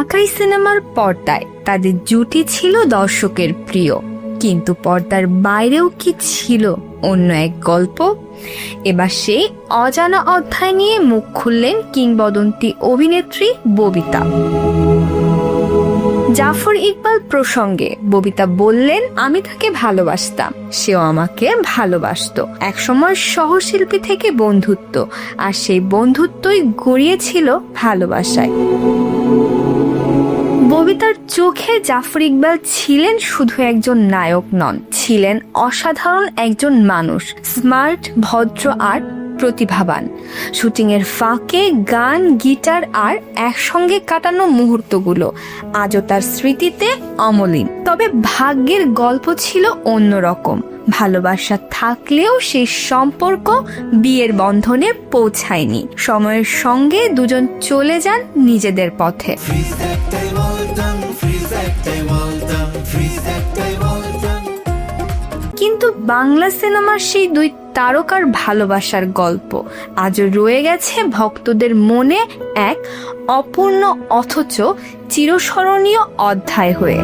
ঢাকাই সিনেমার পর্দায় তাদের জুটি ছিল দর্শকের প্রিয়, কিন্তু পর্দার বাইরেও কি ছিল অন্য এক গল্প? এবার সেই অজানা অধ্যায় নিয়ে মুখ খুললেন কিংবদন্তি অভিনেত্রী ববিতা। জাফর ইকবাল প্রসঙ্গে ববিতা বললেন, আমি তাকে ভালোবাসতাম, সেও আমাকে ভালোবাসতো। একসময় সহশিল্পী থেকে বন্ধুত্ব, আর সেই বন্ধুত্বই গড়িয়েছিল ভালোবাসায়। ববিতার চোখে জাফর ইকবাল ছিলেন শুধু একজন নায়ক নন, ছিলেন অসাধারণ একজন মানুষ, স্মার্ট, ভদ্র আর প্রতিভাবান। শুটিংয়ের ফাঁকে গান, গিটার আর একসঙ্গে কাটানো মুহূর্তগুলো আজও তার স্মৃতিতে অমলিন। তবে ভাগ্যের গল্প ছিল অন্যরকম। ভালোবাসা থাকলেও সেই সম্পর্ক বিয়ের বন্ধনে পৌঁছায়নি। সময়ের সঙ্গে দুজন চলে যান নিজেদের পথে। কিন্তু বাংলা সিনেমার সেই দুই তারকার ভালোবাসার গল্প আজও রয়ে গেছে ভক্তদের মনে এক অপূর্ণ অথচ চিরস্মরণীয় অধ্যায় হয়ে।